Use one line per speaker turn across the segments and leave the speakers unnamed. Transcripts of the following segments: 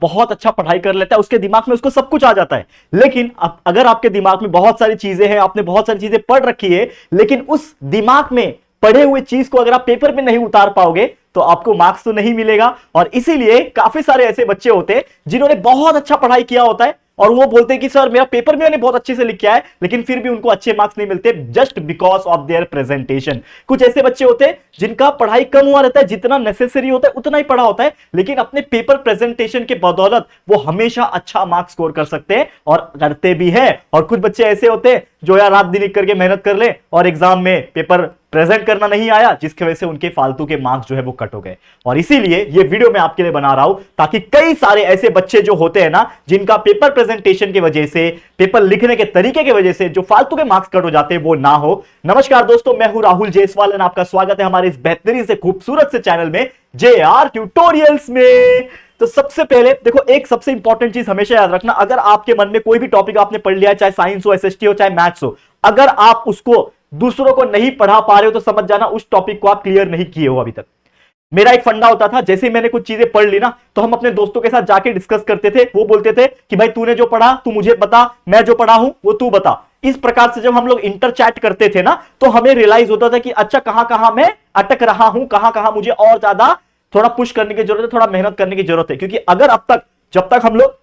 बहुत अच्छा पढ़ाई कर लेता है, उसके दिमाग में उसको सब कुछ आ जाता है। लेकिन अगर आपके दिमाग में बहुत सारी चीजें हैं, आपने बहुत सारी चीजें पढ़ रखी है, लेकिन उस दिमाग में पढ़े हुए चीज को अगर आप पेपर में नहीं उतार पाओगे तो आपको मार्क्स तो नहीं मिलेगा। और इसीलिए काफी सारे ऐसे बच्चे होते हैं जिन्होंने बहुत अच्छा पढ़ाई किया होता है और वो बोलते हैं कि सर मेरा पेपर में मैंने बहुत अच्छे से लिखा है, लेकिन फिर भी उनको अच्छे मार्क्स नहीं मिलते just because of their presentation. कुछ ऐसे बच्चे होते हैं जिनका पढ़ाई कम हुआ रहता है, जितना नेसेसरी होता है उतना ही पढ़ा होता है, लेकिन अपने पेपर प्रेजेंटेशन के बदौलत वो हमेशा अच्छा मार्क्स स्कोर कर सकते हैं और करते भी है। और कुछ बच्चे ऐसे होते हैं जो यार रात दिन एक करके मेहनत कर ले और एग्जाम में पेपर प्रेजेंट करना नहीं आया, जिसकी वजह से उनके फालतू के मार्क्स जो है वो कट हो गए। और इसीलिए ये वीडियो मैं आपके लिए बना रहा हूं ताकि कई सारे ऐसे बच्चे जो होते हैं ना, जिनका पेपर प्रेजेंटेशन की वजह से, पेपर लिखने के तरीके की वजह से जो फालतू के मार्क्स कट हो जाते हैं, वो ना हो। नमस्कार दोस्तों, मैं हूं राहुल जायसवाल और आपका स्वागत है हमारे इस बेहतरीन से खूबसूरत से चैनल में, JR ट्यूटोरियल्स में। तो सबसे पहले देखो, एक सबसे इंपॉर्टेंट चीज हमेशा याद रखना, अगर आपके मन में कोई भी टॉपिक आपने पढ़ लिया है, चाहे साइंस हो, SST हो, चाहे मैथ्स हो, अगर आप उसको दूसरों को नहीं पढ़ा पा रहे हो तो समझ जाना उस टॉपिक को आप क्लियर नहीं किए हो अभी तक। मेरा एक फंडा होता था, जैसे ही मैंने कुछ चीजें पढ़ ली ना, तो हम अपने दोस्तों के साथ जाके डिस्कस करते थे। वो बोलते थे कि भाई तूने जो पढ़ा तू मुझे बता, मैं जो पढ़ा हूं वो तू बता। इस प्रकार से जब हम लोग इंटरचैट करते थे ना, तो हमें रियलाइज होता था कि अच्छा कहां कहां मैं अटक रहा हूं, कहां कहां मुझे और ज्यादा थोड़ा पुश करने की जरूरत है, थोड़ा मेहनत करने की जरूरत है। क्योंकि अगर अब तक जब तक हम लोग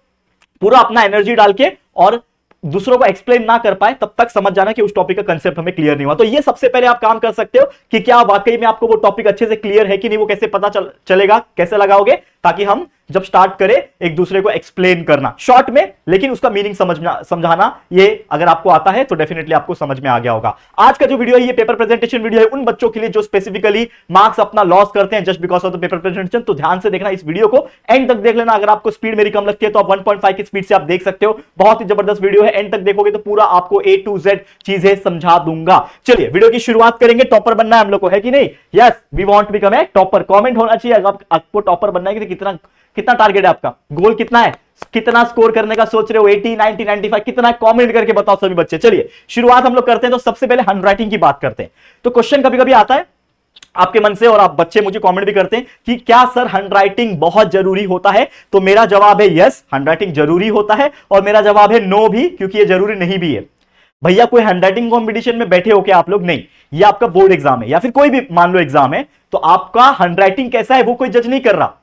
पूरा अपना एनर्जी डाल के और दूसरों को एक्सप्लेन ना कर पाए, तब तक समझ जाना कि उस टॉपिक का कंसेप्ट हमें क्लियर नहीं हुआ। तो ये सबसे पहले आप काम कर सकते हो कि क्या वाकई में आपको वो टॉपिक अच्छे से क्लियर है कि नहीं, वो कैसे पता चलेगा, कैसे लगाओगे, ताकि हम जब स्टार्ट करें एक दूसरे को एक्सप्लेन करना शॉर्ट में, लेकिन उसका मीनिंग समझाना, ये अगर आपको आता है तो डेफिनेटली आपको समझ में आ गया होगा। आज का जो वीडियो है ये पेपर प्रेजेंटेशन वीडियो है उन बच्चों के लिए जो स्पेसिफिकली मार्क्स अपना लॉस करते हैं just because of the paper presentation. तो ध्यान से देखना इस वीडियो को, एंड तक देख लेना। अगर आपको स्पीड मेरी कम लगती है तो आप 1.5 की स्पीड से आप देख सकते हो। बहुत ही जबरदस्त वीडियो है, एंड तक देखोगे तो पूरा आपको A to Z चीजें समझा दूंगा। चलिए वीडियो की शुरुआत करेंगे। टॉपर बनना है हम लोग को, है कि नहीं? Yes, we want to become a topper. Comment होना चाहिए अगर आपको टॉपर बनना है कि कितना कितना टारगेट है आपका, गोल कितना है, कितना स्कोर करने का सोच रहे हो, 80, 90, 95 कितना, कमेंट करके बताओ सभी बच्चे। चलिए शुरुआत हम लोग करते हैं। तो सबसे पहले हैंडराइटिंग की बात करते हैं। तो क्वेश्चन कभी कभी आता है आपके मन से, और आप बच्चे मुझे कमेंट भी करते हैं कि क्या सर हैंडराइटिंग बहुत जरूरी होता है? तो मेरा जवाब है यस, हैंडराइटिंग जरूरी होता है, और मेरा जवाब है नो भी, क्योंकि ये जरूरी नहीं भी है। भैया कोई हैंडराइटिंग कंपटीशन में बैठे हो क्या आप लोग? नहीं, ये आपका बोर्ड एग्जाम है या फिर कोई भी मान लो एग्जाम है, तो आपका हैंडराइटिंग कैसा है वो कोई जज नहीं कर रहा।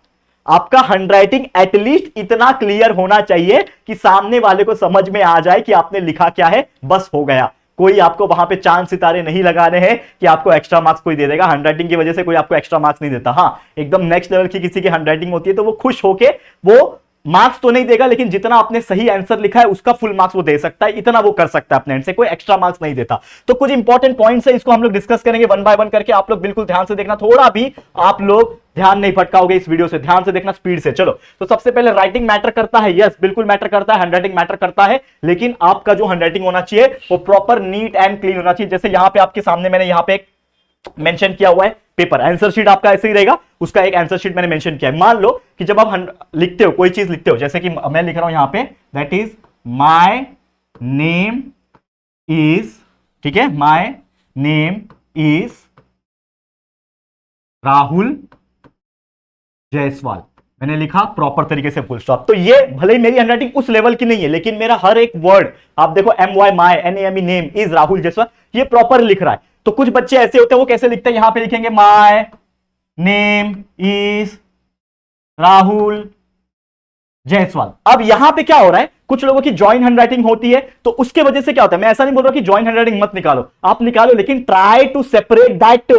आपका हैंडराइटिंग एटलीस्ट इतना क्लियर होना चाहिए कि सामने वाले को समझ में आ जाए कि आपने लिखा क्या है, बस हो गया। कोई आपको वहां पे चांद सितारे नहीं लगाने हैं कि आपको एक्स्ट्रा मार्क्स कोई दे देगा। हैंडराइटिंग की वजह से कोई आपको एक्स्ट्रा मार्क्स नहीं देता। हाँ, एकदम नेक्स्ट लेवल की किसी की हैंडराइटिंग होती है तो वो खुश होके वो मार्क्स तो नहीं देगा, लेकिन जितना आपने सही आंसर लिखा है उसका फुल मार्क्स वो दे सकता है, इतना वो कर सकता है अपने एंड से, कोई एक्स्ट्रा मार्क्स नहीं देता। तो कुछ इंपॉर्टेंट पॉइंट्स है, इसको हम लोग डिस्कस करेंगे वन बाय वन करके। आप लोग बिल्कुल ध्यान से देखना, थोड़ा भी आप लोग ध्यान नहीं भटकाओगे इस वीडियो से, ध्यान से देखना, स्पीड से। चलो, तो सबसे पहले राइटिंग मैटर करता है। यस, बिल्कुल मैटर करता है, हैंडराइटिंग मैटर करता है, लेकिन आपका जो हैंडराइटिंग होना चाहिए वो प्रॉपर नीट एंड क्लीन होना चाहिए। जैसे यहां पे आपके सामने मैंने यहां पे मेंशन किया हुआ है पेपर, आंसर शीट आपका ऐसे ही रहेगा, उसका एक आंसर शीट मैंने मेंशन किया है। मान लो कि जब आप लिखते हो, कोई चीज लिखते हो, जैसे कि मैं लिख रहा हूं यहां पे, that is my name is, ठीक है, my name is Rahul Jaiswal, मैंने लिखा प्रॉपर तरीके से फुल स्टॉप। तो ये भले ही मेरी हैंडराइटिंग उस लेवल की नहीं है, लेकिन मेरा हर एक वर्ड आप देखो, MY my, NAME name is Rahul Jaiswal, ये प्रॉपर लिख रहा है। तो कुछ बच्चे ऐसे होते हैं वो कैसे लिखते हैं, यहां पे लिखेंगे my name is Rahul Jaiswal. अब यहां पे क्या हो रहा है, कुछ लोगों की जॉइंट हैंडराइटिंग होती है, तो उसके वजह से क्या होता है, मैं ऐसा नहीं बोल रहा कि जॉइंट हैंडराइटिंग मत निकालो, आप निकालो, लेकिन ट्राई टू सेपरेट दैट,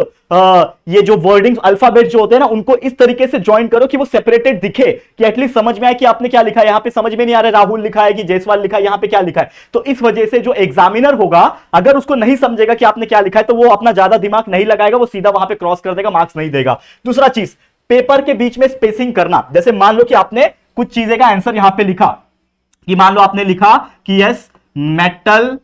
ये जो वर्डिंग अल्फाबेट जो होते हैं ना, उनको इस तरीके से ज्वाइन करो कि वो सेपरेटेड दिखे, कि एटलीस्ट समझ में आए कि आपने क्या लिखा है। यहां पे समझ में नहीं आ रहा है राहुल लिखा है कि जायसवाल लिखा है, यहां पे क्या लिखा है। तो इस वजह से जो एग्जामिनर होगा, अगर उसको नहीं समझेगा कि आपने क्या लिखा है, तो वो अपना ज्यादा दिमाग नहीं लगाएगा, वो सीधा वहां पे क्रॉस कर देगा, मार्क्स नहीं देगा। दूसरा चीज, पेपर के बीच में स्पेसिंग करना। जैसे मान लो कि आपने कुछ चीजें का आंसर यहां पे लिखा, कि मान लो आपने लिखा कि यस मेटल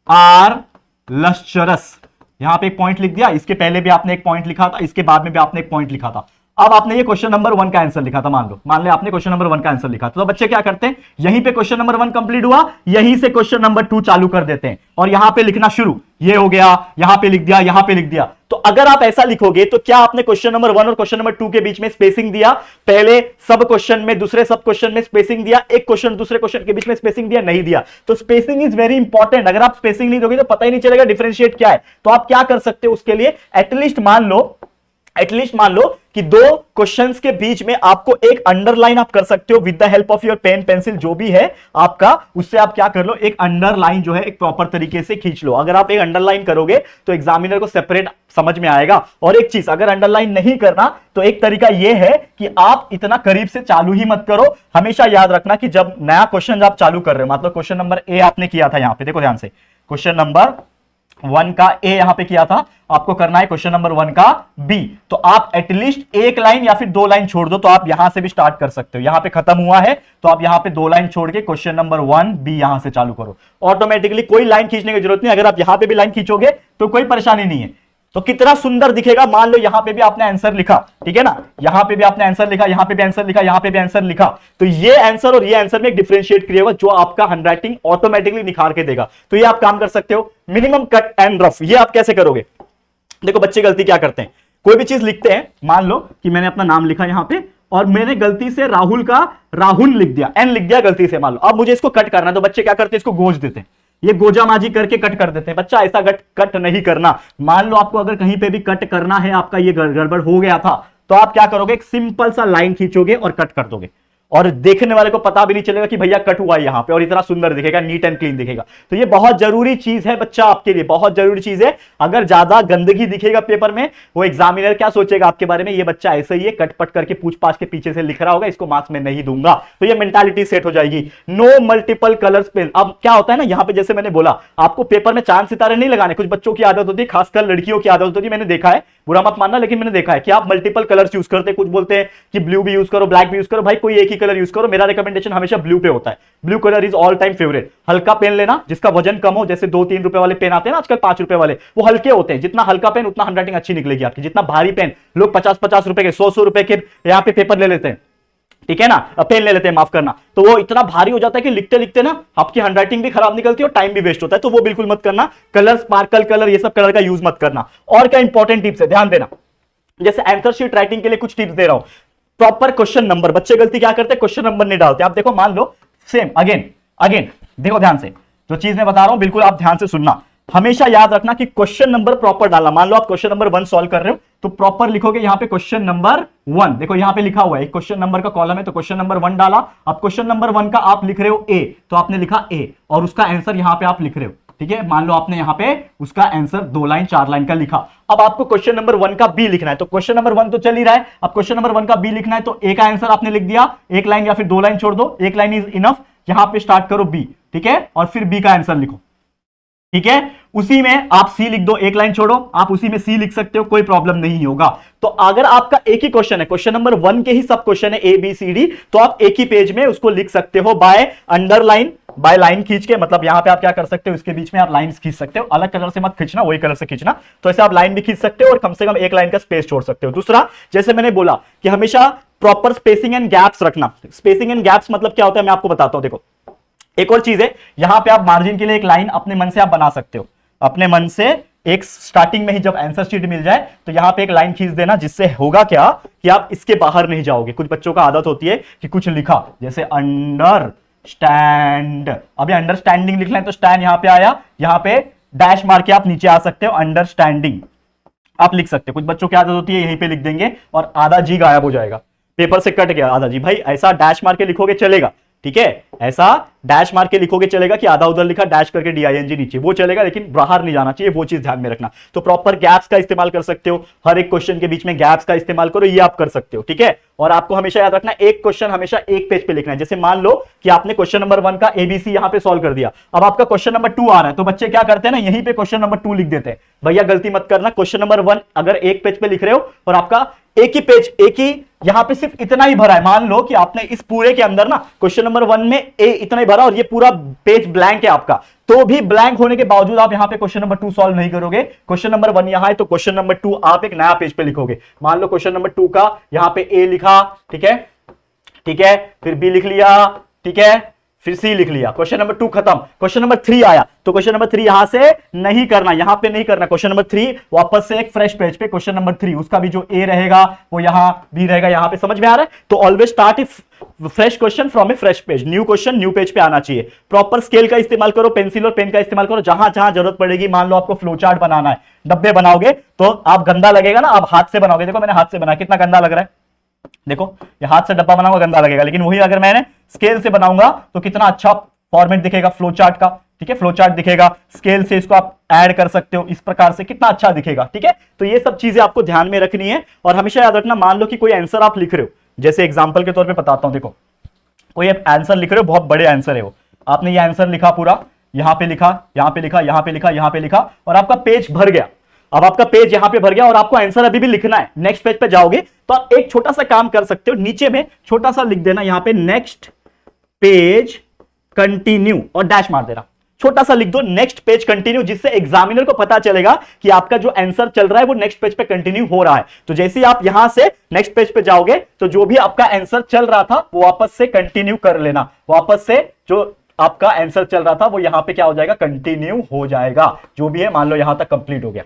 आर लस्चरस, यहां पे एक पॉइंट लिख दिया, इसके पहले भी आपने एक पॉइंट लिखा था, इसके बाद में भी आपने एक पॉइंट लिखा था। अब आपने ये क्वेश्चन नंबर 1 का आंसर लिखा था, मान ले आपने क्वेश्चन नंबर 1 का आंसर लिखा, तो बच्चे क्या करते हैं, यहीं पे क्वेश्चन नंबर 1 कंप्लीट हुआ, यहीं से क्वेश्चन नंबर 2 चालू कर देते हैं और यहां पे लिखना शुरू, ये हो गया, यहां पे लिख दिया, यहां पे लिख दिया। तो अगर आप ऐसा लिखोगे तो क्या आपने क्वेश्चन नंबर 1 और क्वेश्चन नंबर 2 के बीच में स्पेसिंग दिया, पहले सब क्वेश्चन में दूसरे सब क्वेश्चन में स्पेसिंग दिया, एक क्वेश्चन दूसरे क्वेश्चन के बीच में स्पेसिंग दिया, नहीं दिया। तो स्पेसिंग इज वेरी इंपॉर्टेंट, अगर आप स्पेसिंग नहीं दोगे तो पता ही नहीं चलेगा डिफरेंशिएट क्या है। तो आप क्या कर सकते हो उसके लिए, एटलीस्ट मान लो कि दो क्वेश्चंस के बीच में आपको एक अंडरलाइन आप कर सकते हो with the help of your pen pencil, जो भी है आपका, उससे आप क्या कर लो, एक अंडरलाइन जो है एक प्रॉपर तरीके से खींच लो। अगर आप एक अंडरलाइन करोगे तो एग्जामिनर को सेपरेट समझ में आएगा। और एक चीज, अगर अंडरलाइन नहीं करना तो एक तरीका यह है कि आप इतना करीब से चालू ही मत करो। हमेशा याद रखना कि जब नया क्वेश्चन आप चालू कर रहे हो, मतलब क्वेश्चन नंबर ए आपने किया था, यहां पे देखो ध्यान से, क्वेश्चन नंबर 1 का ए यहां पे किया था, आपको करना है क्वेश्चन नंबर 1 का बी। तो आप एटलीस्ट एक लाइन या फिर 2 लाइन छोड़ दो, तो आप यहां से भी स्टार्ट कर सकते हो। यहां पे खत्म हुआ है तो आप यहां पे 2 लाइन छोड़ के क्वेश्चन नंबर 1 बी यहां से चालू करो, ऑटोमेटिकली कोई लाइन खींचने की जरूरत नहीं। अगर आप यहां पे भी लाइन खींचोगे तो कोई परेशानी नहीं है। तो कितना सुंदर दिखेगा, मान लो यहां पे भी आपने आंसर लिखा, ठीक है ना, यहां पे भी आपने आंसर लिखा, यहां पे भी आंसर लिखा, यहां पे भी आंसर लिखा, तो ये आंसर और ये आंसर में एक डिफरेंशिएट क्रिएट होगा जो आपका हैंडराइटिंग ऑटोमेटिकली निखार के देगा। तो ये आप काम कर सकते हो। मिनिमम कट एंड रफ, ये आप कैसे करोगे, देखो बच्चे गलती क्या करते हैं, कोई भी चीज लिखते हैं, मान लो कि मैंने अपना नाम लिखा यहां पे और मैंने गलती से राहुल का राहुल लिख दिया, एन लिख दिया गलती से, मान लो अब मुझे इसको कट करना है, तो बच्चे क्या करते हैं, इसको गोज देते हैं, ये गोजामाजी करके कट कर देते हैं। बच्चा ऐसा कट नहीं करना। मान लो आपको अगर कहीं पे भी कट करना है, आपका ये गड़बड़ हो गया था, तो आप क्या करोगे, एक सिंपल सा लाइन खींचोगे और कट कर दोगे, और देखने वाले को पता भी नहीं चलेगा कि भैया कट हुआ है यहां पे, और इतना सुंदर दिखेगा, नीट एंड क्लीन दिखेगा। तो ये बहुत जरूरी चीज है बच्चा, आपके लिए बहुत जरूरी चीज है। अगर ज्यादा गंदगी दिखेगा पेपर में, वो एग्जामिनर क्या सोचेगा आपके बारे में, ये बच्चा ऐसे ही है, कटपट करके पूछ पाछ के पीछे से लिख रहा होगा, इसको मार्क्स में नहीं दूंगा। तो ये मेंटालिटी सेट हो जाएगी। No multiple colours pen. अब क्या होता है ना, यहां पे जैसे मैंने बोला, आपको पेपर में चांद सितारे नहीं लगाने। कुछ बच्चों की आदत होती है, खासकर लड़कियों की आदत होती है, मैंने देखा है, बुरा मत मानना, लेकिन मैंने देखा है कि आप मल्टीपल कलर्स यूज करते हैं। कुछ बोलते हैं कि ब्लू भी यूज करो, ब्लैक भी यूज करो, भाई कोई एक ही कलर यूज करो। मेरा रिकमेंडेशन हमेशा ब्लू पे होता है। Blue colour is all time favourite. हल्का पेन लेना जिसका वजन कम हो, जैसे 2-3 रुपए वाले पेन आते हैं ना आजकल, 5 रुपए वाले, वो हल्के होते हैं। जितना हल्का पेन उतना हैंडराइटिंग अच्छी निकलेगी आपकी। जितना भारी पेन, लोग 50-50 रुपए के, 100-100 रुपए के यहाँ पे पेपर ले लेते हैं, ठीक है ना, पेन ले लेते हैं, माफ करना, तो वो इतना भारी हो जाता है कि लिखते लिखते ना आपकी हैंडराइटिंग भी खराब निकलती है और टाइम भी वेस्ट होता है। तो वो बिल्कुल मत करना। कलर, स्पार्कल कलर, ये सब कलर का यूज मत करना। और क्या इंपॉर्टेंट टिप्स है, ध्यान देना, जैसे आंसर शीट राइटिंग के लिए कुछ टिप्स दे रहा हूं। प्रॉपर क्वेश्चन नंबर, बच्चे गलती क्या करते हैं, क्वेश्चन नंबर नहीं डालते। आप देखो, मान लो सेम अगेन देखो ध्यान से, जो चीज मैं बता रहा हूं बिल्कुल आप ध्यान से सुनना। हमेशा याद रखना कि क्वेश्चन नंबर प्रॉपर डालना। मान लो आप क्वेश्चन नंबर 1 सॉल्व कर रहे हो, तो प्रॉपर लिखोगे यहां पे क्वेश्चन नंबर 1, देखो यहां पे लिखा हुआ है, एक क्वेश्चन नंबर का कॉलम है, तो क्वेश्चन नंबर 1 डाला। अब क्वेश्चन नंबर 1 का आप लिख रहे हो ए, तो आपने लिखा ए, और उसका आंसर यहां पे आप लिख रहे हो, ठीक है। मान लो आपने यहां पे उसका आंसर 2 लाइन 4 लाइन का लिखा। अब आपको क्वेश्चन नंबर 1 का बी लिखना है, तो क्वेश्चन नंबर 1 तो चल ही रहा है, अब क्वेश्चन नंबर 1 का बी लिखना है, तो ए का आंसर आपने लिख दिया, एक लाइन या फिर 2 लाइन छोड़ दो, एक लाइन इज इनफ। यहां पे स्टार्ट करो बी, ठीक है, और फिर बी का आंसर लिखो, ठीक है। उसी में आप सी लिख दो, एक लाइन छोड़ो, आप उसी में सी लिख सकते हो, कोई प्रॉब्लम नहीं होगा। तो अगर आपका एक ही क्वेश्चन है, क्वेश्चन नंबर 1 के ही सब क्वेश्चन है, ए बी सी डी, तो आप एक ही पेज में उसको लिख सकते हो बाय अंडरलाइन, बाय लाइन खींच के। मतलब यहां पे आप क्या कर सकते हो, इसके बीच में आप लाइंस खींच सकते हो, अलग कलर से मत खींचना, वही कलर से खींचना। तो ऐसे आप लाइन भी खींच सकते हो और कम से कम एक लाइन का स्पेस छोड़ सकते हो। दूसरा, जैसे मैंने बोला कि हमेशा प्रॉपर स्पेसिंग एंड गैप्स रखना। स्पेसिंग एंड गैप्स मतलब क्या होता है, मैं आपको बताता हूं। देखो, एक और चीज है, यहां पे आप मार्जिन के लिए एक लाइन अपने मन से आप बना सकते हो। अपने मन से एक स्टार्टिंग में ही जब आंसर शीट मिल जाए तो यहां पे एक लाइन खींच देना, जिससे होगा क्या कि आप इसके बाहर नहीं जाओगे। कुछ बच्चों का आदत होती है कि कुछ लिखा, जैसे अंडरस्टैंड, अभी अंडरस्टैंडिंग लिखना है तो स्टैंड यहां पे आया, यहां पे डैश मार के आप नीचे आ सकते हो, अंडरस्टैंडिंग आप लिख सकते हो। कुछ बच्चों की आदत होती है यहीं पे लिख देंगे और आधा जी गायब हो जाएगा, पेपर से कट गया आधा जी। भाई ऐसा डैश मार के लिखोगे चलेगा, ठीक है, ऐसा डैश मार के लिखोगे चलेगा कि आधा उधर लिखा, डैश करके DING नीचे, वो चलेगा, लेकिन बाहर नहीं जाना चाहिए, वो चीज ध्यान में रखना। तो प्रॉपर गैप्स का इस्तेमाल कर सकते हो, हर एक क्वेश्चन के बीच में गैप्स का इस्तेमाल करो, ये आप कर सकते हो, ठीक है। और आपको हमेशा याद रखना, एक क्वेश्चन हमेशा एक पेज पे लिखना है। जैसे मान लो कि आपने क्वेश्चन नंबर 1 का ABC यहां पे सॉल्व कर दिया, अब आपका क्वेश्चन नंबर 2 आ रहा है, तो बच्चे क्या करते हैं ना, यहीं पे क्वेश्चन नंबर 2 लिख देते हैं। भैया गलती मत करना, क्वेश्चन नंबर 1 अगर एक पेज पे लिख रहे हो और आपका एक ही पेज, एक ही यहां पे सिर्फ इतना ही भरा है। मान लो कि आपने इस पूरे के अंदर ना क्वेश्चन नंबर 1 में ए इतना ही भरा और ये पूरा पेज ब्लैंक है आपका, तो भी ब्लैंक होने के बावजूद आप यहां पे क्वेश्चन नंबर 2 सॉल्व नहीं करोगे। क्वेश्चन नंबर 1 यहां है तो क्वेश्चन नंबर 2 आप एक नया पेज पे लिखोगे। मान लो क्वेश्चन नंबर 2 का यहां पे ए लिखा, ठीक है, ठीक है, फिर बी लिख लिया, ठीक है, फिर सी लिख लिया, क्वेश्चन नंबर 2 खत्म। क्वेश्चन नंबर 3 आया तो क्वेश्चन नंबर 3 यहां से नहीं करना, यहां पे नहीं करना। क्वेश्चन नंबर 3 वापस से एक फ्रेश पेज पे क्वेश्चन नंबर 3, उसका भी जो ए रहेगा वो यहां बी रहेगा। यहां पे समझ में आ रहा है? तो always start fresh question from A fresh page, new question new page पे आना चाहिए। प्रॉपर स्केल का इस्तेमाल करो, पेंसिल और पेन का इस्तेमाल करो जहां जहां जरूरत पड़ेगी। मान लो आपको फ्लो चार्ट बनाना है, डब्बे बनाओगे तो आप गंदा लगेगा ना, आप हाथ से बनाओगे। देखो मैंने हाथ से बनाया, कितना गंदा लग रहा है, देखो ये हाथ से डब्बा बनाऊंगा गंदा लगेगा, लेकिन वही अगर मैंने स्केल से बनाऊंगा तो कितना अच्छा फॉर्मेट दिखेगा फ्लो चार्ट का, ठीक है, फ्लो चार्ट दिखेगा। स्केल से इसको आप ऐड कर सकते हो इस प्रकार से, कितना अच्छा दिखेगा, ठीक है। तो ये सब चीजें आपको ध्यान में रखनी है और हमेशा याद रखना। मान लो कि कोई आंसर आप लिख रहे हो, जैसे एग्जांपल के तौर पे बताता हूं, देखो कोई आंसर लिख रहे हो, बहुत बड़े आंसर है वो, आपने ये आंसर लिखा पूरा, यहां पे लिखा, यहां पे लिखा, यहां पे लिखा, यहां पे लिखा और आपका पेज भर गया। अब आपका पेज यहां पे भर गया और आपको आंसर अभी भी लिखना है। नेक्स्ट पेज पे जाओगे तो आप एक छोटा सा काम कर सकते हो, नीचे में छोटा सा लिख देना यहां पे नेक्स्ट पेज कंटिन्यू और डैश मार देना, छोटा सा लिख दो नेक्स्ट पेज कंटिन्यू, जिससे एग्जामिनर को पता चलेगा कि आपका जो आंसर चल रहा है वो नेक्स्ट पेज पे कंटिन्यू हो रहा है। तो जैसे ही आप यहां से नेक्स्ट पेज पे जाओगे तो जो भी आपका आंसर चल रहा था वो वापस से कंटिन्यू कर लेना, वापस से जो आपका आंसर चल रहा था वो यहां पे क्या हो जाएगा, कंटिन्यू हो जाएगा। जो भी है मान लो यहां तक कंप्लीट हो गया,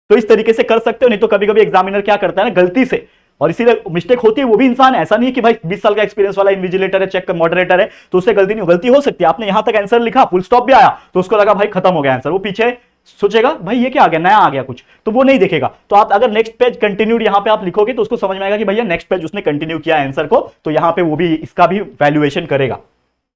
तो इस तरीके से कर सकते हो। नहीं तो कभी कभी एग्जामिनर क्या करता है ना, गलती से, और इसीलिए मिस्टेक होती है, वो भी इंसान है, ऐसा नहीं है कि भाई 20 साल का एक्सपीरियंस वाला इन्विजिलेटर है, चेक मॉडरेटर है तो उससे गलती नहीं, गलती हो सकती है। आपने यहां तक आंसर लिखा, फुल स्टॉप भी आया तो उसको लगा भाई खत्म हो गया आंसर, वो पीछे सोचेगा भाई ये क्या आ गया, नया आ गया कुछ, तो वो नहीं देखेगा। तो आप अगर नेक्स्ट पेज कंटिन्यूड यहां पे आप लिखोगे तो उसको समझ में आएगा कि भैया नेक्स्ट पेज उसने कंटिन्यू किया आंसर को, तो यहां पे वो भी इसका भी वैल्यूएशन करेगा।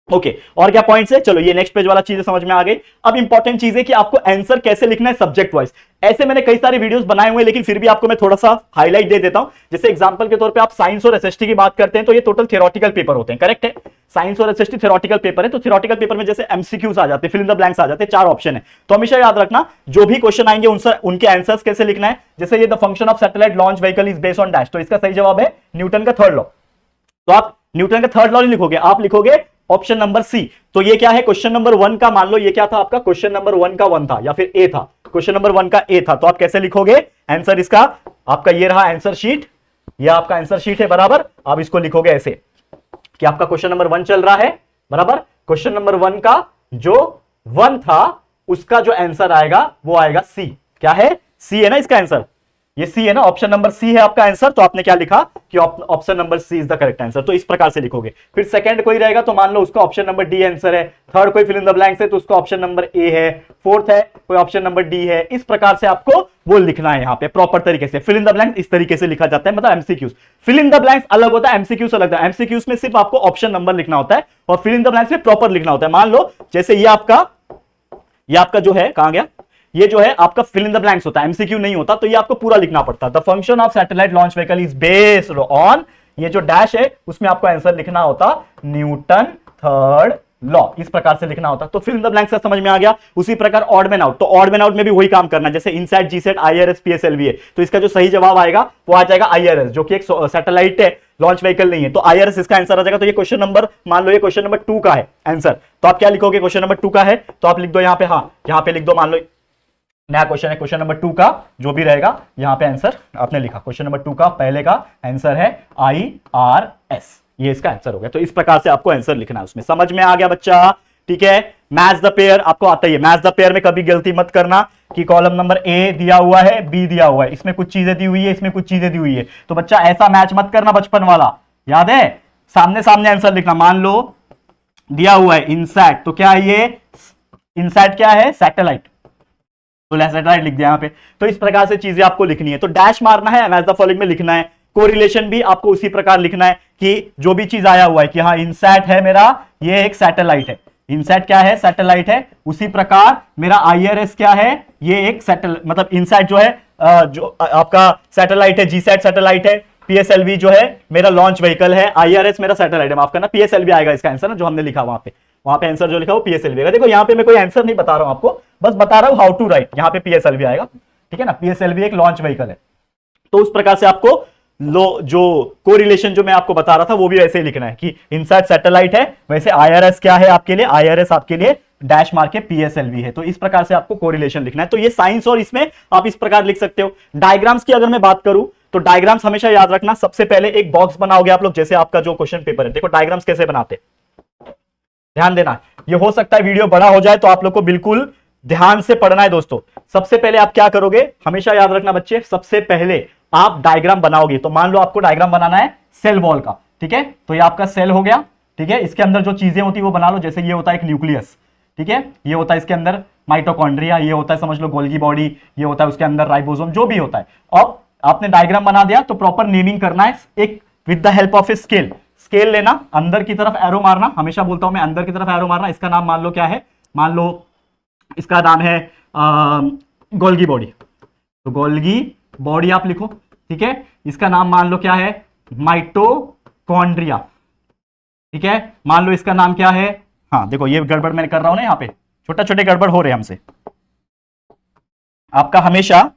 ओके और क्या पॉइंट्स है, चलो ये नेक्स्ट पेज वाला चीजें समझ में आ गई। अब इंपॉर्टेंट चीज है कि आपको आंसर कैसे लिखना है सब्जेक्ट वाइज। ऐसे मैंने कई सारे वीडियोस बनाए हुए हैं, लेकिन फिर भी आपको मैं थोड़ा सा हाईलाइट दे देता हूं। जैसे एग्जांपल के तौर पे आप साइंस और एसएसटी की बात करते हैं तो ये टोटल थ्योरेटिकल पेपर होते हैं, करेक्ट है। साइंस और एसएसटी थ्योरेटिकल पेपर है, तो थ्योरेटिकल पेपर में जैसे एमसीक्यूज आ जाते हैं, फिल इन द ब्लैंक्स आ जाते हैं, 4 ऑप्शन है। तो हमेशा याद रखना जो भी क्वेश्चन आएंगे उनके आंसर्स कैसे लिखना है। जैसे ये the function of satellite launch vehicle is based on dash, तो इसका सही जवाब है न्यूटन का थर्ड लॉ। तो आप न्यूटन का थर्ड लॉ नहीं लिखोगे, आप लिखोगे ऑप्शन नंबर सी। तो ये क्या है, क्वेश्चन नंबर 1 का, मान लो ये क्या था आपका, क्वेश्चन नंबर 1 का 1 था या फिर ए था, क्वेश्चन नंबर 1 का ए था, तो आप कैसे लिखोगे आंसर इसका, आपका ये रहा आंसर शीट, ये आपका आंसर शीट है बराबर। आप इसको लिखोगे ऐसे कि आपका क्वेश्चन नंबर 1 चल रहा है बराबर, क्वेश्चन नंबर 1 का जो 1 था उसका जो आंसर आएगा वो आएगा सी। क्या है, सी है ना इसका आंसर, ये सी है ना, ऑप्शन नंबर सी है आपका आंसर। तो आपने क्या लिखा कि option number C is the correct answer, तो इस प्रकार से लिखोगे। फिर सेकंड कोई रहेगा तो मान लो उसका ऑप्शन नंबर डी आंसर है, थर्ड कोई फिल इन द ब्लैंक्स है तो उसका ऑप्शन नंबर ए है, फोर्थ है कोई ऑप्शन नंबर डी है। इस प्रकार से आपको वो लिखना है यहाँ पे प्रॉपर तरीके से। फिल इन द ब्लैंक्स इस तरीके से लिखा जाता है, मतलब MCQs. Fill in the blanks अलग होता है, एमसीक्यूज अलग होता है। एमसीक्यूज में सिर्फ आपको ऑप्शन नंबर लिखना होता है और फिल इन द ब्लैंक्स में प्रॉपर लिखना होता है। मान लो जैसे ये आपका जो है, कहां गया, ये जो है आपका फिल इन द ब्लैंक्स होता है, एमसीक्यू नहीं होता, तो ये आपको पूरा लिखना पड़ता है। The function of satellite launch vehicle is based on, ये जो डैश है उसमें आपको आंसर लिखना होता न्यूटन थर्ड लॉ, इस प्रकार से लिखना होता। तो फिल इन द ब्लैंक्स का समझ में आ गया। उसी प्रकार ऑड मैन आउट, तो ऑड मैन आउट में भी वही काम करना, जैसे इनसेट, जीसेट, आईआरएस, पीएसएलवी है, तो इसका जो सही जवाब आएगा वो आ जाएगा आईआरएस, जो कि एक सैटेलाइट है, लॉन्च व्हीकल नहीं है, तो आईआरएस इसका आंसर आ जाएगा। तो ये क्वेश्चन नंबर, मान लो ये क्वेश्चन नंबर 2 का है आंसर, तो आप क्या लिखोगे, क्वेश्चन नंबर 2 का है तो आप लिख दो यहाँ पे, हाँ यहाँ पे लिख दो, मान लो नया क्वेश्चन है, क्वेश्चन नंबर 2 का जो भी रहेगा यहां पे आंसर आपने लिखा, क्वेश्चन नंबर 2 का पहले का आंसर है आईआरएस, ये इसका आंसर हो गया। तो इस प्रकार से आपको आंसर लिखना है उसमें, समझ में आ गया बच्चा, ठीक है। मैच द पेयर आपको आता ही है, मैच द पेयर में कभी गलती मत करना कि कॉलम नंबर ए दिया हुआ है, बी दिया हुआ है, इसमें कुछ चीजें दी हुई है, इसमें कुछ चीजें दी हुई है, तो बच्चा ऐसा मैच मत करना बचपन वाला, याद है, सामने सामने आंसर लिखना। मान लो दिया हुआ है इनसैट, तो क्या है ये इनसैट, क्या है सैटेलाइट, तो सैटेलाइट लिख दिया यहाँ पे। तो इस प्रकार से चीजें आपको लिखनी है, तो डैश मारना है, मैच द फॉलोइंग में लिखना है। कोरिलेशन भी आपको उसी प्रकार लिखना है कि जो भी चीज आया हुआ है कि हाँ इनसैट है मेरा, ये एक सैटेलाइट है, इनसैट क्या है, सैटेलाइट है, उसी प्रकार मेरा आईआरएस क्या है, ये एक सैटेलाइट, मतलब इनसैट जो है जो आपका सैटेलाइट है, जीसैट सैटेलाइट है, पीएसएलवी जो है मेरा लॉन्च व्हीकल है, आईआरएस मेरा सैटेलाइट है, माफ करना पीएसएलवी आएगा इसका आंसर ना, जो हमने लिखा वहां पे आंसर जो लिखा वो पीएसएलवी आएगा। देखो यहाँ पे मैं कोई आंसर नहीं बता रहा हूं आपको, बस बता रहा हूं हाउ टू राइट, यहाँ पे पीएसएलवी आएगा, ठीक है ना, पीएसएलवी एक लॉन्च व्हीकल है। तो उस प्रकार से आपको लो जो कोरिलेशन जो मैं आपको बता रहा था वो भी वैसे ही लिखना है कि इनसाइड सैटेलाइट है, वैसे आईआरएस क्या है आपके लिए, आईआरएस आपके लिए डैश मार के पीएसएलवी है। तो इस प्रकार से आपको कोरिलेशन लिखना है। तो ये साइंस और इसमें आप इस प्रकार लिख सकते हो। डायग्राम्स की अगर मैं बात करूं तो डायग्राम्स हमेशा याद रखना, सबसे पहले एक बॉक्स बनाओगे आप लोग, जैसे आपका जो क्वेश्चन पेपर है, देखो डायग्राम्स कैसे बनाते, ध्यान देना। ये हो सकता है वीडियो बड़ा हो जाए तो आप लोग को बिल्कुल ध्यान से पढ़ना है दोस्तों। सबसे पहले आप क्या करोगे, हमेशा याद रखना बच्चे, सबसे पहले आप डायग्राम बनाओगे। तो मान लो आपको डायग्राम बनाना है सेल वॉल का, ठीक है, तो ये आपका सेल हो गया, ठीक है। इसके अंदर जो चीजें होती है वो बना लो, जैसे ये होता है एक न्यूक्लियस, ठीक है, ये होता है इसके अंदर माइटोकॉन्ड्रिया, ये होता है समझ लो गोल्गी बॉडी, ये होता है उसके अंदर राइबोसोम, जो भी होता है। अब आपने डायग्राम बना दिया तो प्रॉपर नेमिंग करना है, एक with the help of a scale, scale लेना, अंदर की तरफ एरो मारना, हमेशा बोलता हूं मैं अंदर की तरफ एरो मारना। इसका नाम मान लो क्या है, मान लो इसका नाम है गोल्गी बॉडी, तो गोल्गी बॉडी आप लिखो, ठीक है। इसका नाम मान लो क्या है, माइटोकॉन्ड्रिया, ठीक है। मान लो इसका नाम क्या है, हाँ देखो ये गड़बड़ मैं कर रहा हूं ना, यहां पे छोटा छोटे गड़बड़ हो रहे हैं हमसे। आपका हमेशा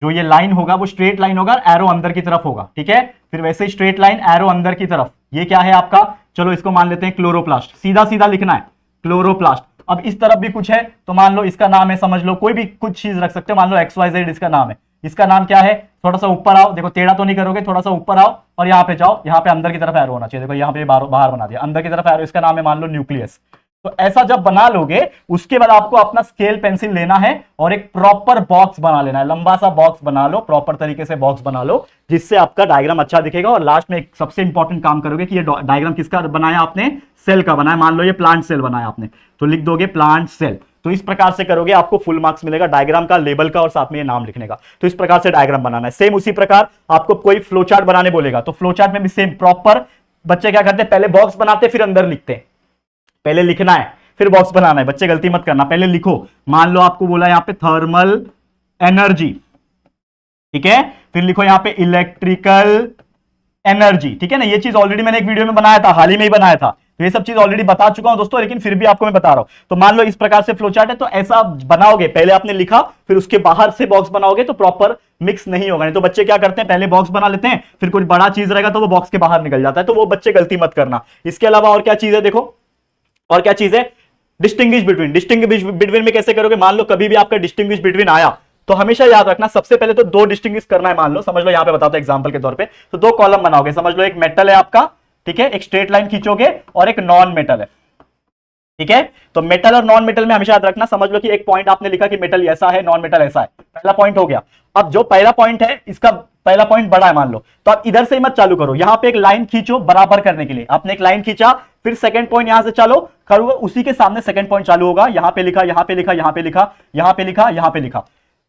जो ये लाइन होगा वो स्ट्रेट लाइन होगा, एरो अंदर की तरफ होगा, ठीक है। फिर वैसे ही स्ट्रेट लाइन, एरो अंदर की तरफ, ये क्या है आपका, चलो इसको मान लेते हैं क्लोरोप्लास्ट, सीधा सीधा लिखना है क्लोरोप्लास्ट। अब इस तरफ भी कुछ है तो मान लो इसका नाम है, समझ लो कोई भी कुछ चीज रख सकते हो, मान लो XYZ इसका नाम है, इसका नाम क्या है, थोड़ा सा ऊपर आओ, देखो टेढ़ा तो नहीं करोगे, थोड़ा सा ऊपर आओ और यहाँ पे जाओ, यहाँ पे अंदर की तरफ एरो होना चाहिए, देखो यहाँ पे बाहर बना दिया, अंदर की तरफ एरो, इसका नाम है मान लो न्यूक्लियस। तो ऐसा जब बना लोगे उसके बाद आपको अपना स्केल पेंसिल लेना है और एक प्रॉपर बॉक्स बना लेना है, लंबा सा बॉक्स बना लो, प्रॉपर तरीके से बॉक्स बना लो, जिससे आपका डायग्राम अच्छा दिखेगा। और लास्ट में एक सबसे इंपॉर्टेंट काम करोगे कि ये डायग्राम किसका बनाया आपने, सेल का बनाया, मान लो ये प्लांट सेल बनाया आपने, तो लिख दोगे प्लांट सेल। तो इस प्रकार से करोगे आपको फुल मार्क्स मिलेगा डायग्राम का, लेबल का और साथ में ये नाम लिखने का। तो इस प्रकार से डायग्राम बनाना है। सेम उसी प्रकार आपको कोई फ्लो चार्ट बनाने बोलेगा तो फ्लो चार्ट में भी सेम प्रॉपर, बच्चे क्या करते हैं पहले बॉक्स बनाते फिर अंदर लिखते हैं, पहले लिखना है फिर बॉक्स बनाना है, बच्चे गलती मत करना, पहले लिखो। मान लो आपको बोला यहां पे थर्मल एनर्जी, ठीक है, फिर लिखो यहां पे इलेक्ट्रिकल एनर्जी, ठीक है ना। ये चीज ऑलरेडी मैंने एक वीडियो में बनाया था, हाल ही में ही बनाया था, तो ये सब चीज ऑलरेडी बता चुका हूं दोस्तों, लेकिन फिर भी आपको मैं बता रहा हूं। तो मान लो इस प्रकार से फ्लो चार्ट है, तो ऐसा बनाओगे, पहले आपने लिखा फिर उसके बाहर से बॉक्स बनाओगे तो प्रॉपर मिक्स नहीं होगा। नहीं तो बच्चे क्या करते हैं पहले बॉक्स बना लेते हैं, फिर कुछ बड़ा चीज रहेगा तो वो बॉक्स के बाहर निकल जाता है, तो वो बच्चे गलती मत करना। इसके अलावा और क्या चीज है, देखो और क्या चीज है, डिस्टिंग्विश बिटवीन। डिस्टिंग्विश बिटवीन में कैसे करोगे, मान लो कभी भी आपका डिस्टिंग्विश बिटवीन आया तो हमेशा याद रखना सबसे पहले तो दो डिस्टिंग्विश करना है। मान लो समझ लो यहां पे बताता हूं एग्जांपल के तौर पे, तो दो कॉलम बनाओगे, समझ लो एक मेटल है आपका, ठीक है, एक स्ट्रेट लाइन खींचोगे और एक नॉन मेटल है, ठीक है। तो मेटल और नॉन मेटल में हमेशा याद रखना, समझ लो कि एक पॉइंट आपने लिखा कि मेटल ऐसा है नॉन मेटल ऐसा है, पहला पॉइंट हो गया। अब जो पहला पॉइंट है इसका पहला पॉइंट बड़ा है मान लो, तो आप इधर से ही मत चालू करो, यहां पे एक लाइन खींचो बराबर करने के लिए, आपने एक लाइन खींचा, फिर सेकंड पॉइंट यहां से चालो करोगे, उसी के सामने सेकंड पॉइंट चालू होगा, यहां पे लिखा, यहां पे लिखा, यहां पे लिखा, यहां पे लिखा, यहां पे लिखा,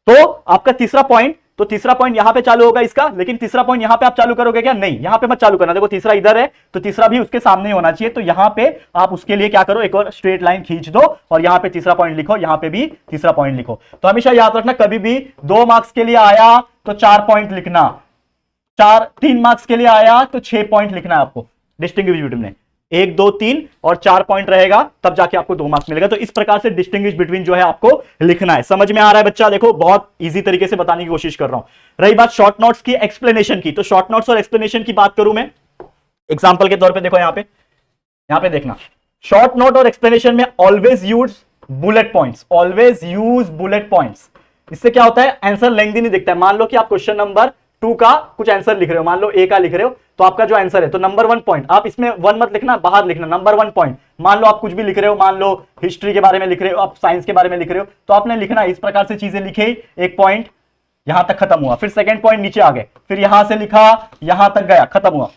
तो आपका तीसरा पॉइंट, तो तीसरा पॉइंट यहां पे चालू होगा इसका, लेकिन तीसरा पॉइंट यहां पे आप चालू करोगे क्या, नहीं यहां पे मत चालू करना, देखो तीसरा इधर है तो तीसरा भी उसके सामने होना चाहिए, तो यहां पे आप उसके लिए क्या करो, एक और स्ट्रेट लाइन खींच दो और यहां पे तीसरा पॉइंट लिखो, यहां पे भी तीसरा पॉइंट लिखो। तो हमेशा याद रखना कभी भी 2 मार्क्स के लिए आया तो 4 पॉइंट लिखना, 3 मार्क्स के लिए आया तो 6 पॉइंट लिखना है आपको डिस्टिंग्विश बिटवीन में, 1 2 3 और 4 पॉइंट रहेगा तब जाके आपको 2 मार्क्स मिलेगा। तो इस प्रकार से डिस्टिंग्विश बिटवीन जो है आपको लिखना है। समझ में आ रहा है बच्चा, देखो बहुत इजी तरीके से बताने की कोशिश कर रहा हूं। रही बात शॉर्ट नोट्स की एक्सप्लेनेशन की, तो शॉर्ट नोट्स और एक्सप्लेनेशन की बात करूं मैं एग्जांपल के तौर पे, देखो यहां पे देखना, शॉर्ट नोट और एक्सप्लेनेशन में always use bullet points, always use bullet points. इससे क्या होता है आंसर लेंथी नहीं दिखता है। मान लो कि आप क्वेश्चन नंबर 2 का कुछ आंसर लिख रहे हो, मान लो ए का लिख रहे हो, तो आपका जो आंसर है तो नंबर 1 पॉइंट, आप इसमें 1 मत लिखना, बाहर लिखना नंबर 1 पॉइंट। मान लो आप कुछ भी लिख रहे हो, मान लो हिस्ट्री के बारे में लिख रहे हो, आप साइंस के बारे में लिख रहे हो, तो आपने लिखना इस प्रकार से चीजें लिखे, एक पॉइंट यहां तक खत्म हुआ, फिर सेकंड पॉइंट नीचे आ गए, फिर यहां से लिखा यहां तक गया खत्म हुआ,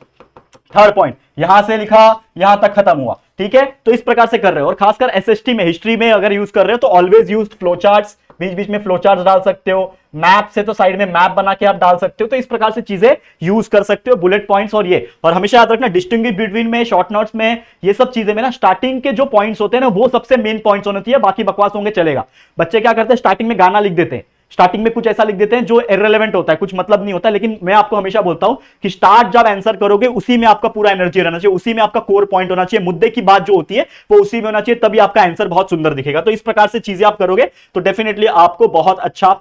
थर्ड पॉइंट यहां से लिखा यहां तक खत्म हुआ, ठीक है। तो इस प्रकार से कर रहे हो। और खासकर एसएसटी में हिस्ट्री में अगर यूज कर रहे हो तो ऑलवेज यूज फ्लो चार्ट्स, बीच बीच में फ्लो चार्ट्स डाल सकते हो, मैप से तो साइड में मैप बना के आप डाल सकते हो, तो इस प्रकार से चीजें यूज कर सकते हो, बुलेट पॉइंट्स और ये। और हमेशा याद रखना डिस्टिंग्विश बिटवीन में, शॉर्ट नोट्स में, ये सब चीजें में ना स्टार्टिंग के जो पॉइंट्स होते हैं ना वो सबसे मेन पॉइंट्स होने चाहिए, बाकी बकवास होंगे चलेगा। बच्चे क्या करते हैं स्टार्टिंग में गाना लिख देते हैं, स्टार्टिंग में कुछ ऐसा लिख देते हैं जो इररिलेवेंट होता है, कुछ मतलब नहीं होता, लेकिन मैं आपको हमेशा बोलता हूं कि स्टार्ट जब आंसर करोगे उसी में आपका पूरा एनर्जी रहना चाहिए, उसी में आपका कोर पॉइंट होना चाहिए, मुद्दे की बात जो होती है वो उसी में होना चाहिए, तभी आपका आंसर बहुत सुंदर दिखेगा। तो इस प्रकार से चीजें आप करोगे तो डेफिनेटली आपको बहुत अच्छा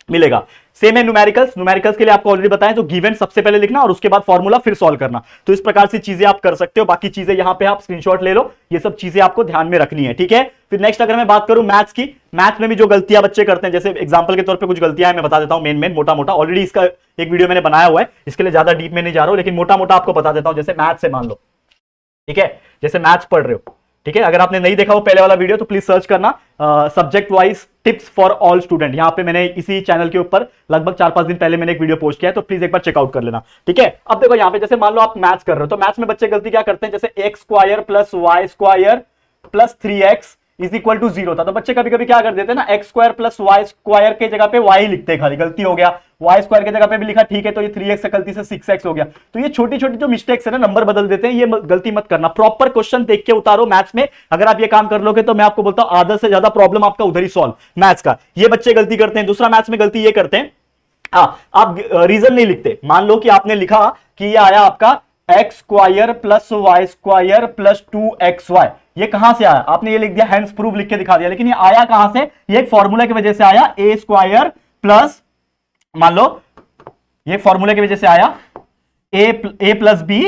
मिलेगा। सेम है न्यूमेरिकल्स। न्यूमेरिकल्स के लिए आपको ऑलरेडी बताया, तो गिवन सबसे पहले लिखना और उसके बाद फॉर्मूला फिर सॉल्व करना। तो इस प्रकार से चीजें आप कर सकते हो। बाकी चीजें यहां पे आप स्क्रीनशॉट ले लो, ये सब चीजें आपको ध्यान में रखनी है, ठीक है। फिर नेक्स्ट अगर मैं बात करूं मैथ्स की, मैथ्स में भी जो गलतियां बच्चे करते हैं, जैसे एग्जांपल के तौर पे कुछ गलतियां मैं बता देता हूं, मेन मोटा मोटा। ऑलरेडी इसका एक वीडियो मैंने बनाया हुआ है, इसके लिए ज्यादा डीप में नहीं जा रहा हूं, लेकिन मोटा मोटा आपको बता देता हूं। जैसे मैथ्स से मान लो, ठीक है, जैसे मैथ्स पढ़ रहे हो, ठीक है, अगर आपने नहीं देखा वो पहले वाला वीडियो तो प्लीज सर्च करना, subject wise tips for all student. यहां पे मैंने इसी चैनल के ऊपर लगभग 4-5 दिन पहले मैंने एक वीडियो पोस्ट किया है, तो प्लीज एक बार चेकआउट कर लेना, ठीक है। अब देखो यहां पे जैसे मान लो आप मैथ्स कर रहे हो, तो मैथ्स में बच्चे गलती क्या करते हैं, जैसे x square plus y square plus 3x is equal to 0 था, तो बच्चे कभी कभी क्या कर देते हैं ना, x square plus y square के जगह पे वाई लिखते हैं, खाली गलती हो गया। वाई स्क्वायर की जगह पे भी लिखा, ठीक है, तो ये 3x से गलती से 6x हो गया। तो ये छोटी छोटी जो मिस्टेक्स है ना, नंबर बदल देते हैं, ये गलती मत करना। प्रॉपर क्वेश्चन देख के उतारो मैथ्स में। अगर आप ये काम कर लोगे तो मैं आपको बोलता हूं आधा से ज्यादा प्रॉब्लम आपका उधर ही सॉल्व मैथ्स का। ये बच्चे गलती करते हैं। दूसरा मैथ्स में गलती ये करते हैं, आप रीजन नहीं लिखते। मान लो कि आपने लिखा कि ये आया आपका x square plus y square plus 2xy, ये कहां से आया, आपने ये लिख दिया, हैंस प्रूफ लिख के दिखा दिया, लेकिन ये आया कहां से, ये एक फॉर्मूला की वजह से आया, ए स्क्वायर प्लस, मान लो ये फॉर्मूला की वजह से आया, a plus b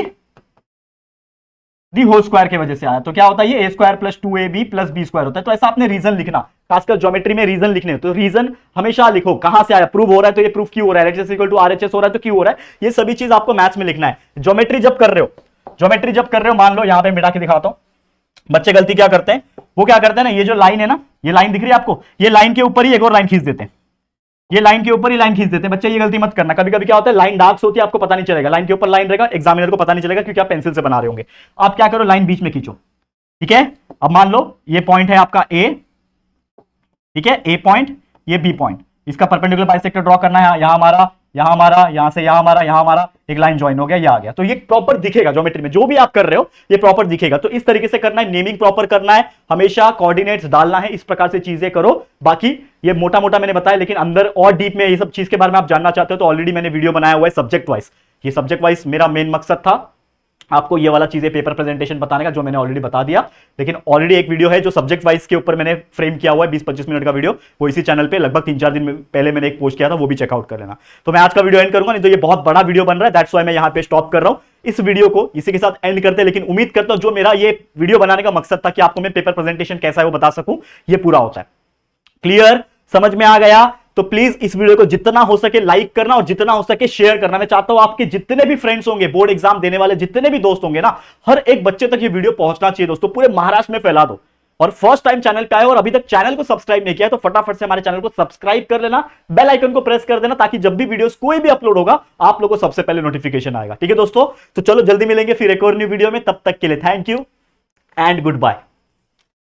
the whole square की वजह से आया। तो क्या होता है, ये a square plus 2ab plus b square होता है। तो ऐसा आपने रीजन लिखना, खासकर ज्योमेट्री में रीजन लिखने, तो रीजन हमेशा लिखो, कहां से आया, प्रूव हो रहा है तो ये प्रूफ क्यों हो रहा है, LHS इक्वल टू RHS हो रहा है तो क्यों हो रहा है, ये सभी चीज आपको मैथ्स में लिखना है। ज्योमेट्री जब कर रहे हो, मान लो यहां पे मिटा के दिखाता हूं, बच्चे गलती क्या करते हैं, वो क्या करते हैं ना, ये जो लाइन है ना, ये लाइन दिख रही है आपको, ये लाइन के ऊपर ही एक और लाइन खींच देते हैं, ये लाइन के ऊपर ही लाइन खींच देते हैं। बच्चे ये गलती मत करना। कभी कभी क्या होता है, लाइन डार्क होती है, आपको पता नहीं चलेगा, लाइन के ऊपर लाइन रहेगा, एग्जामिनर को पता नहीं चलेगा क्योंकि आप पेंसिल से बना रहे होंगे। आप क्या करो, लाइन बीच में खींचो, ठीक है। अब मान लो ये पॉइंट है आपका ए, ठीक है, ए पॉइंट, ये बी पॉइंट, इसका परपेंडिकुलर बाइसेक्टर ड्रॉ करना है, यहां हमारा, यहां से यहां हमारा एक लाइन ज्वाइन हो गया, ये आ गया। तो ये प्रॉपर दिखेगा ज्योमेट्री में, जो भी आप कर रहे हो ये प्रॉपर दिखेगा। तो इस तरीके से करना है, नेमिंग प्रॉपर करना है, हमेशा कोऑर्डिनेट्स डालना है, इस प्रकार से चीजें करो। बाकी ये मोटा मोटा मैंने बताया, लेकिन अंदर और डीप में ये सब चीज के बारे में आप जानना चाहते हो तो ऑलरेडी मैंने वीडियो बनाया हुआ है सब्जेक्ट वाइज। ये सब्जेक्ट वाइज मेरा मेन मकसद था आपको ये वाला चीजें पेपर प्रेजेंटेशन बताने का, जो मैंने ऑलरेडी बता दिया। लेकिन ऑलरेडी एक वीडियो है जो सब्जेक्ट वाइज के ऊपर मैंने फ्रेम किया हुआ है, 20-25 मिनट का वीडियो, वो इसी चैनल पे लगभग 3-4 दिन पहले मैंने एक पोस्ट किया था, वो भी चेकआउट कर लेना। तो मैं आज का वीडियो एंड करूंगा, नहीं तो ये बहुत बड़ा वीडियो बन रहा है, दैट्स व्हाई मैं यहां पे स्टॉप कर रहा हूं। इस वीडियो को इसी के साथ एंड करते हैं, लेकिन उम्मीद करता हूं जो मेरा ये वीडियो बनाने का मकसद था कि आपको मैं पेपर प्रेजेंटेशन कैसा है वो बता सकूं, ये पूरा होता है। क्लियर, समझ में आ गया? तो प्लीज इस वीडियो को जितना हो सके लाइक करना और जितना हो सके शेयर करना। मैं चाहता हूं आपके जितने भी फ्रेंड्स होंगे, बोर्ड एग्जाम देने वाले जितने भी दोस्त होंगे ना, हर एक बच्चे तक ये वीडियो पहुंचना चाहिए दोस्तों, पूरे महाराष्ट्र में फैला दो। और फर्स्ट टाइम चैनल पे आए और अभी तक चैनल को सब्सक्राइब नहीं किया तो फटाफट से हमारे चैनल को सब्सक्राइब कर लेना, बेल आइकन को प्रेस कर देना, ताकि जब भी वीडियोस कोई भी अपलोड होगा आप लोगों को सबसे पहले नोटिफिकेशन आएगा। ठीक है दोस्तों, तो चलो जल्दी मिलेंगे फिर एक और न्यू वीडियो में, तब तक के लिए thank you and good bye.